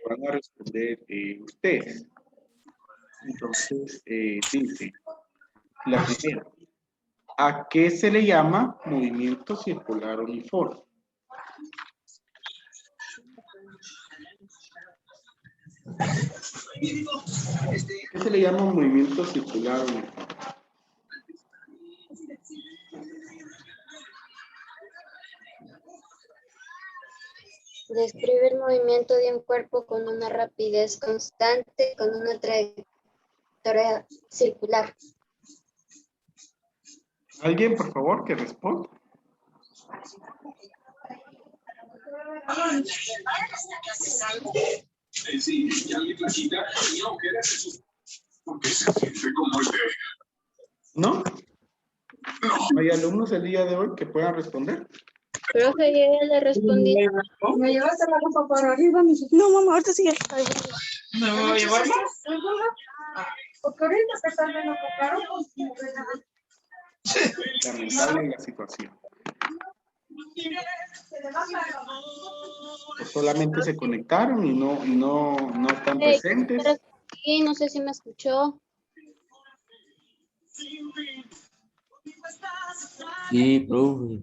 van a responder ustedes. Entonces, dice, la primera, ¿a qué se le llama movimiento circular uniforme? ¿Qué se le llama movimiento circular uniforme? Describe el movimiento de un cuerpo con una rapidez constante, con una trayectoria circular. ¿Alguien, por favor, que responda? Sí, y alguien flaquita, y no quieres eso, porque se siente como el de... ¿No? ¿No hay alumnos el día de hoy que puedan responder? Profe, yo ya le respondí. ¿Me llevaste la ropa para arriba? No, mamá, ahorita sigue. ¿Me voy a llevar más? Porque ahorita que están en la compraron, Lamentable la situación. Solamente se conectaron y no están presentes. Sí, no sé si me escuchó. Sí, profe.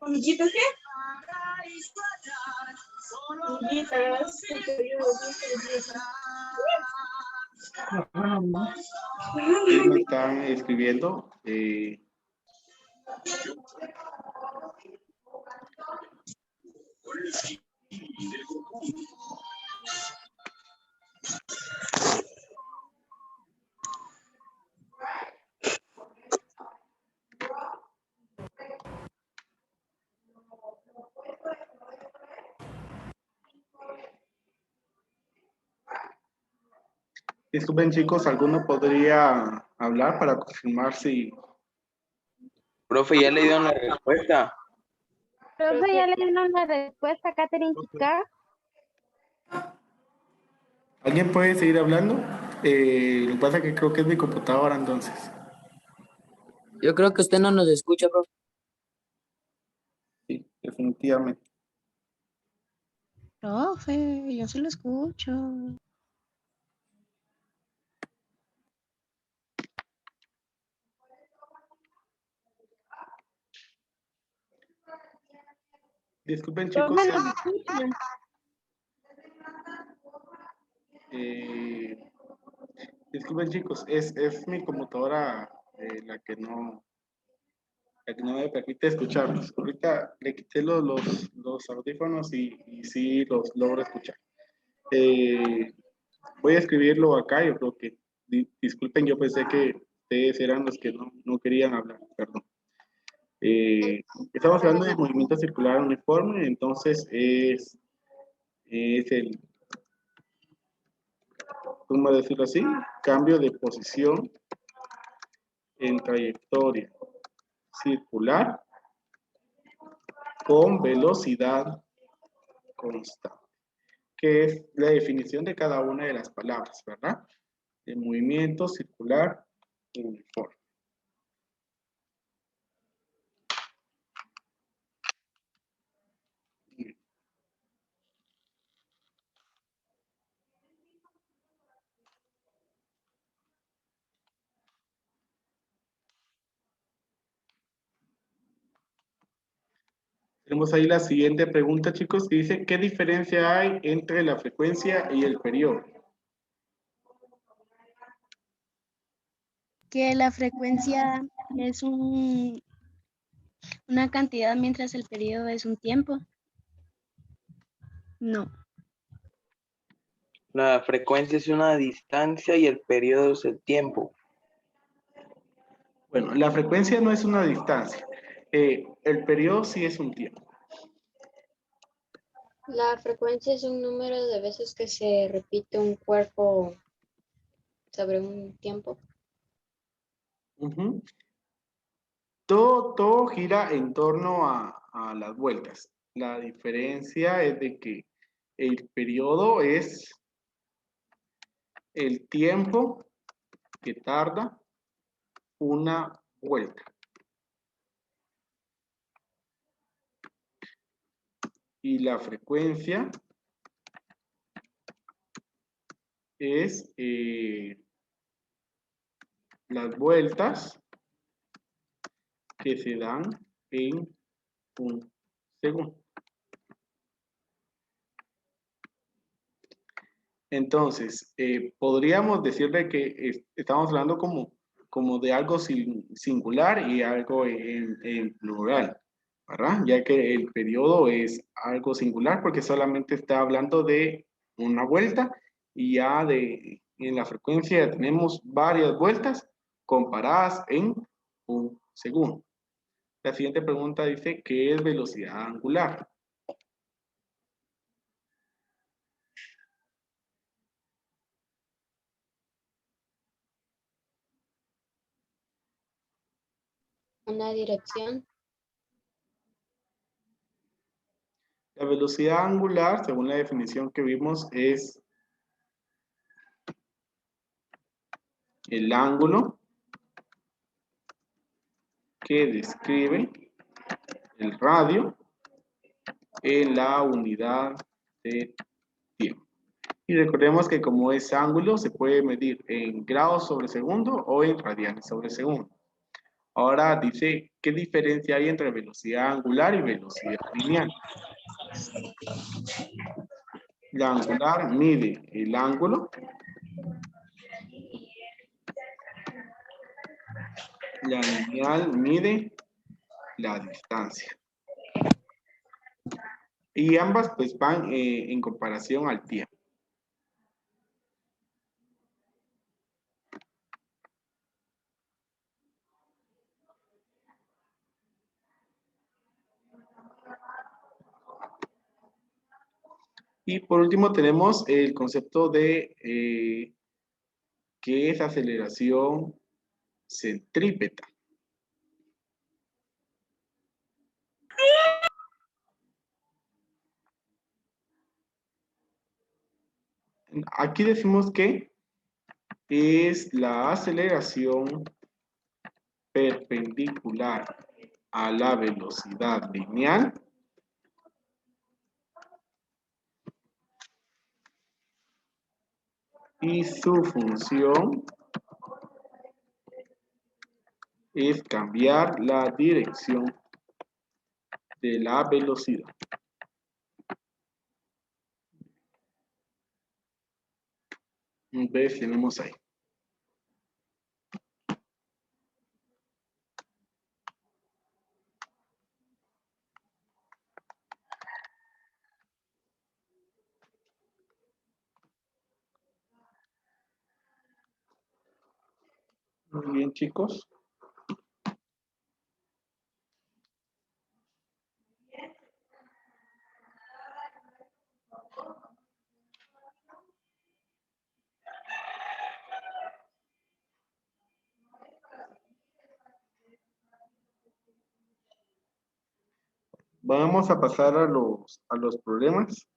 ¿Amiguitas qué? Amiguitas. ¿Quién me están escribiendo? Disculpen, chicos, ¿alguno podría hablar para confirmar si... Profe, ya le dieron la respuesta. Profe, ya le dieron la respuesta, Catherine Chica. ¿Alguien puede seguir hablando? Lo que pasa es que creo que es mi computadora, entonces. Yo creo que usted no nos escucha, profe. Sí, definitivamente. Profe, yo sí lo escucho. Disculpen, chicos. Disculpen, chicos, es mi computadora la que no me permite escucharlos. Ahorita le quité los audífonos y sí los logro escuchar. Voy a escribirlo acá, yo creo que, disculpen, yo pensé que ustedes eran los que no querían hablar, perdón. Estamos hablando de movimiento circular uniforme, entonces es el, ¿cómo decirlo así? Cambio de posición en trayectoria circular con velocidad constante, que es la definición de cada una de las palabras, ¿verdad? De movimiento circular uniforme. Tenemos ahí la siguiente pregunta, chicos, que dice, ¿qué diferencia hay entre la frecuencia y el periodo? Que la frecuencia es una cantidad mientras el periodo es un tiempo. No. La frecuencia es una distancia y el periodo es el tiempo. Bueno, la frecuencia no es una distancia. El periodo sí es un tiempo. La frecuencia es un número de veces que se repite un cuerpo sobre un tiempo. Todo todo gira en torno a las vueltas. La diferencia es de que el periodo es el tiempo que tarda una vuelta. Y la frecuencia es las vueltas que se dan en un segundo. Entonces, podríamos decirle que estamos hablando como de algo singular y algo en plural, ¿verdad? Ya que el periodo es algo singular porque solamente está hablando de una vuelta y ya en la frecuencia tenemos varias vueltas comparadas en un segundo. La siguiente pregunta dice, ¿qué es velocidad angular? Una dirección. La velocidad angular, según la definición que vimos, es el ángulo que describe el radio en la unidad de tiempo. Y recordemos que como es ángulo, se puede medir en grados sobre segundo o en radianes sobre segundo. Ahora dice, ¿qué diferencia hay entre velocidad angular y velocidad lineal? La angular mide el ángulo. La lineal mide la distancia. Y ambas pues van en comparación al tiempo. Y por último tenemos el concepto de ¿qué es aceleración centrípeta? Aquí decimos que es la aceleración perpendicular a la velocidad lineal y su función es cambiar la dirección de la velocidad. ¿Ves? Tenemos ahí. Muy bien, chicos. Vamos a pasar a los problemas.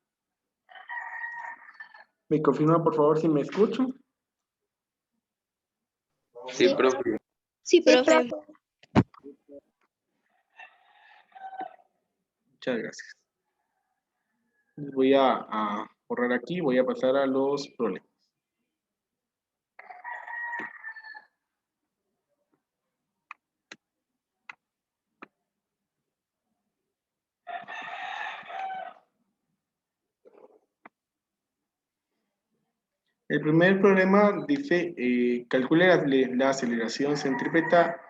¿Me confirma, por favor, si me escuchan? Sí, profe. Sí, profe. Muchas gracias. Voy a borrar aquí, voy a pasar a los problemas. El primer problema dice, calcule la aceleración centrípeta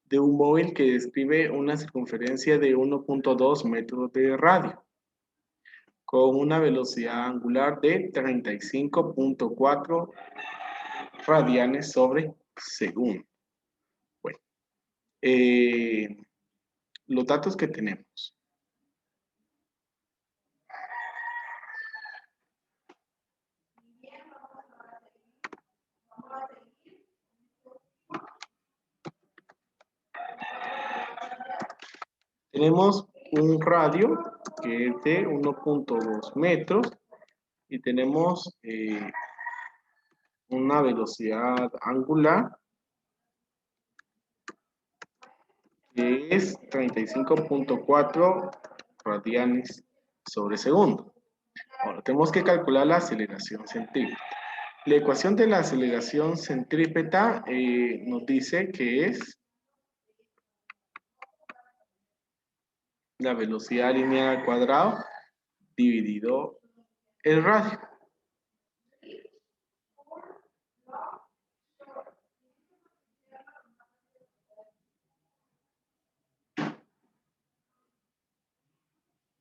de un móvil que describe una circunferencia de 1.2 metros de radio con una velocidad angular de 35.4 radianes sobre segundo. Bueno, los datos que tenemos. Tenemos un radio que es de 1.2 metros y tenemos una velocidad angular que es 35.4 radianes sobre segundo. Ahora tenemos que calcular la aceleración centrípeta. La ecuación de la aceleración centrípeta nos dice que es la velocidad lineal al cuadrado dividido el radio.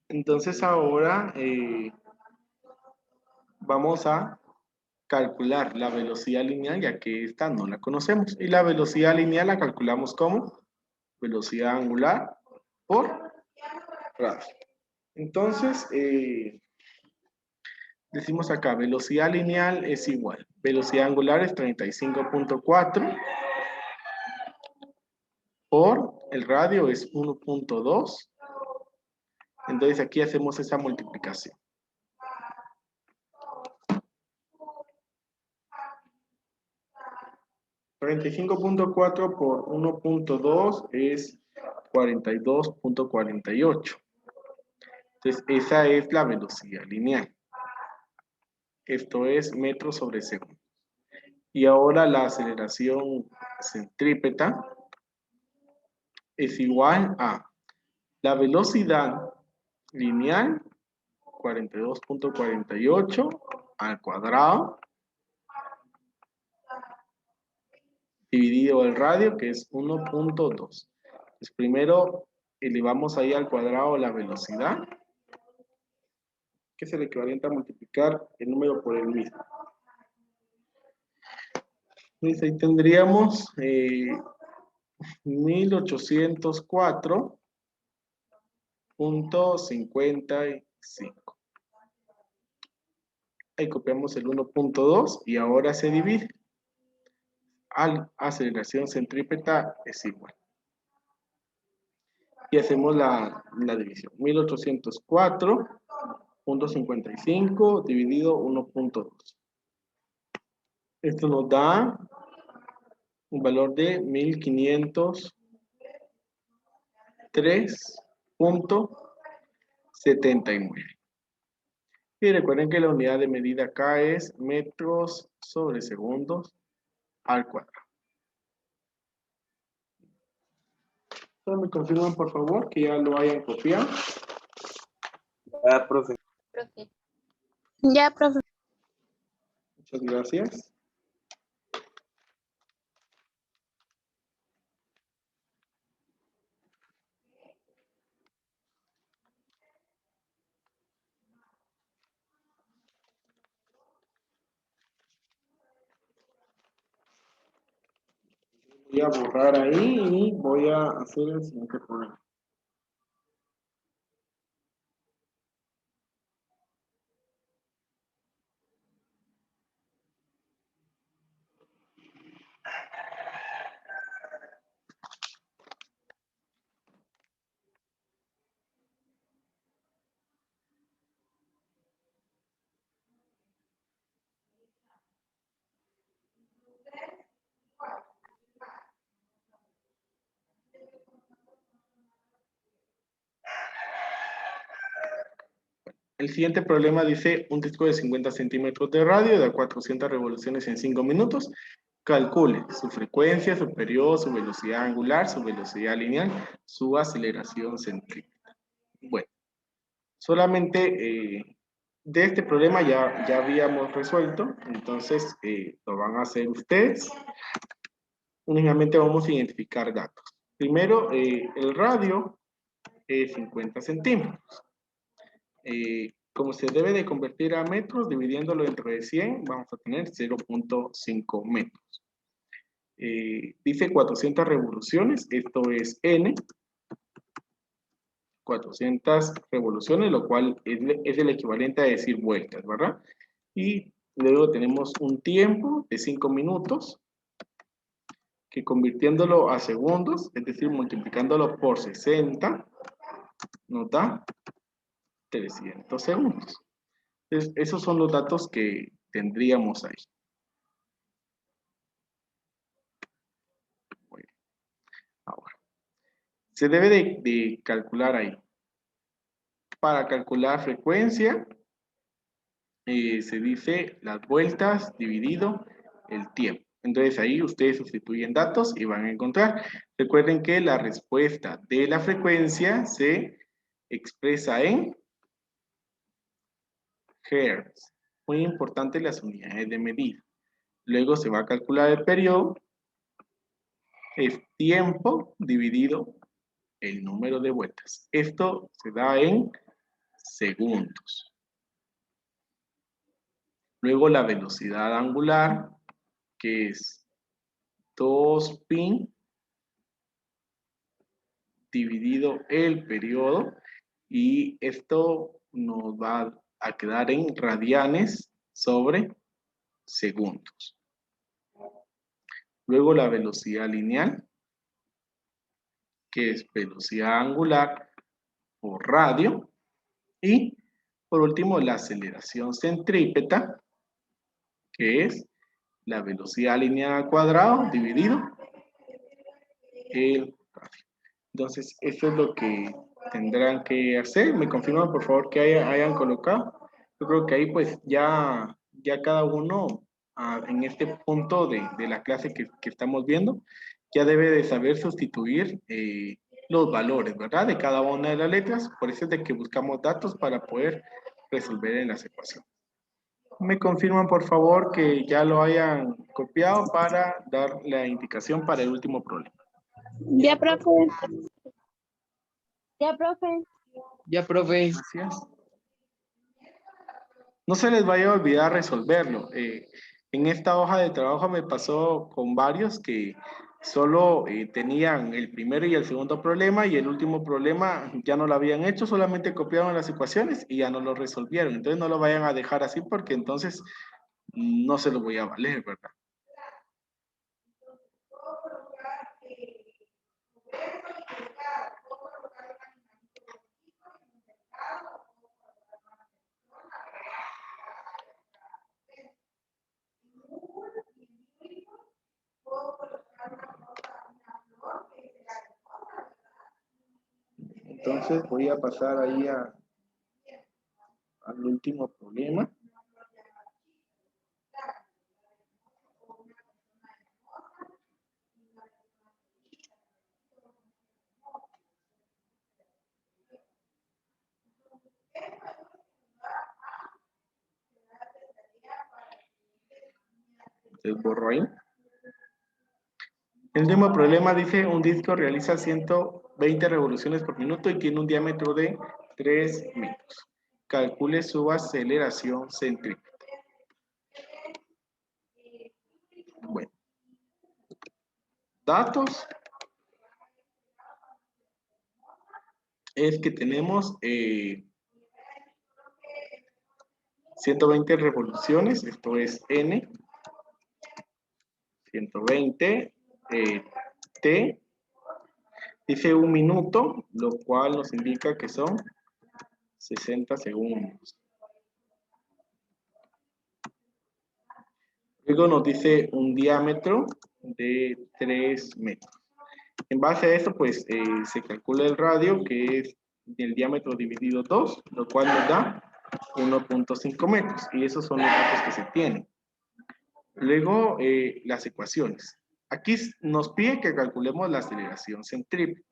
Entonces ahora vamos a calcular la velocidad lineal, ya que esta no la conocemos. Y la velocidad lineal la calculamos como velocidad angular por radio. Entonces, decimos acá, velocidad lineal es igual. Velocidad angular es 35.4 por el radio es 1.2. Entonces aquí hacemos esa multiplicación. 35.4 por 1.2 es 42.48. Entonces, esa es la velocidad lineal. Esto es metros sobre segundo. Y ahora la aceleración centrípeta es igual a la velocidad lineal, 42.48 al cuadrado, dividido el radio, que es 1.2. Pues primero elevamos ahí al cuadrado la velocidad, que es el equivalente a multiplicar el número por el mismo. Entonces ahí tendríamos 1804.55. Ahí copiamos el 1.2 y ahora se divide. Aceleración centrípeta es igual. Y hacemos la división. 1804.55 dividido 1.2. Esto nos da un valor de 1503.79. Y recuerden que la unidad de medida acá es metros sobre segundos al cuadrado. Solo me confirman, por favor, que ya lo hayan copiado. Ya, profe. Profe. Ya, profe. Muchas gracias. Voy a borrar ahí y voy a hacer el siguiente programa. El siguiente problema dice un disco de 50 centímetros de radio da 400 revoluciones en 5 minutos. Calcule su frecuencia, su periodo, su velocidad angular, su velocidad lineal, su aceleración centrípeta. Bueno, solamente de este problema ya habíamos resuelto, entonces lo van a hacer ustedes. Únicamente vamos a identificar datos. Primero, el radio es 50 centímetros. Como se debe de convertir a metros, dividiéndolo entre 100, vamos a tener 0.5 metros. Dice 400 revoluciones, esto es N. 400 revoluciones, lo cual es el equivalente a decir vueltas, ¿verdad? Y luego tenemos un tiempo de 5 minutos, que convirtiéndolo a segundos, es decir, multiplicándolo por 60, nos da 300 segundos. Entonces, esos son los datos que tendríamos ahí. Muy bien. Ahora, se debe de calcular ahí. Para calcular frecuencia, se dice las vueltas dividido el tiempo. Entonces ahí ustedes sustituyen datos y van a encontrar. Recuerden que la respuesta de la frecuencia se expresa en hertz. Muy importante las unidades de medida. Luego se va a calcular el periodo. Es tiempo dividido el número de vueltas. Esto se da en segundos. Luego la velocidad angular, que es 2pi dividido el periodo, y esto nos va a quedar en radianes sobre segundos. Luego la velocidad lineal, que es velocidad angular por radio, y por último la aceleración centrípeta, que es la velocidad lineal al cuadrado dividido el radio. Entonces, eso es lo que tendrán que hacer. Me confirman, por favor, que hayan colocado. Yo creo que ahí pues ya cada uno en este punto de la clase que estamos viendo, ya debe de saber sustituir los valores, ¿verdad? De cada una de las letras. Por eso es de que buscamos datos para poder resolver en las ecuaciones. Me confirman, por favor, que ya lo hayan copiado para dar la indicación para el último problema. Ya, profe. Ya, profe. Ya, profe. Gracias. No se les vaya a olvidar resolverlo. En esta hoja de trabajo me pasó con varios que solo tenían el primero y el segundo problema, y el último problema ya no lo habían hecho, solamente copiaron las ecuaciones y ya no lo resolvieron. Entonces no lo vayan a dejar así, porque entonces no se lo voy a valer, ¿verdad? Entonces voy a pasar ahí al último problema. Entonces borro ahí. El último problema dice: un disco realiza 120 revoluciones por minuto y tiene un diámetro de 3 metros. Calcule su aceleración centrípeta. Bueno. Datos. Es que tenemos 120 revoluciones, esto es N. 120 T. Dice un minuto, lo cual nos indica que son 60 segundos. Luego nos dice un diámetro de 3 metros. En base a esto, pues se calcula el radio, que es el diámetro dividido 2, lo cual nos da 1.5 metros. Y esos son los datos que se tienen. Luego, las ecuaciones. Aquí nos pide que calculemos la aceleración centrípeta.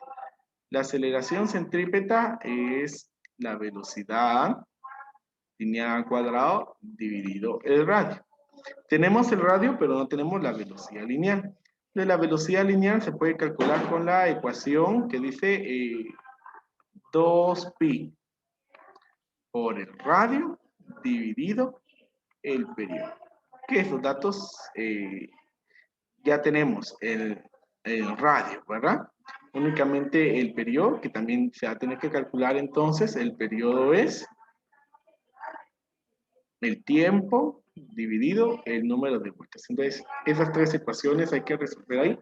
La aceleración centrípeta es la velocidad lineal al cuadrado dividido el radio. Tenemos el radio, pero no tenemos la velocidad lineal. De la velocidad lineal se puede calcular con la ecuación que dice 2pi por el radio dividido el periodo. Que esos datos ya tenemos el radio, ¿verdad? Únicamente el periodo, que también se va a tener que calcular. Entonces el periodo es el tiempo dividido el número de vueltas. Entonces esas tres ecuaciones hay que resolver ahí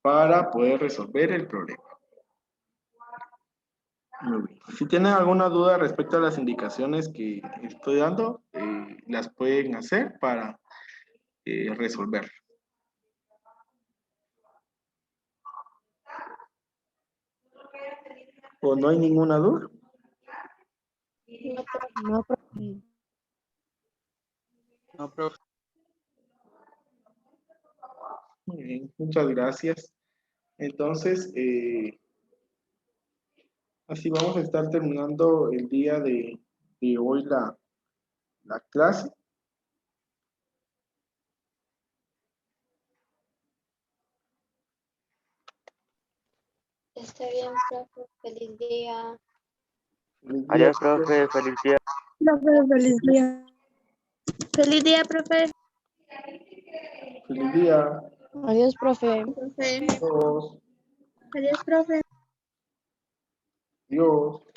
para poder resolver el problema. Muy bien. Si tienen alguna duda respecto a las indicaciones que estoy dando, las pueden hacer para resolver. ¿O no hay ninguna duda? No, profe. No, profe. Muy bien, muchas gracias. Entonces, así vamos a estar terminando el día de hoy la clase. Está bien, profe. Feliz día. Feliz día. Adiós, profe. Feliz día. Profe, feliz día. Feliz día, profe. Feliz día. Adiós, profe. Profe. Adiós. Adiós, profe. Adiós.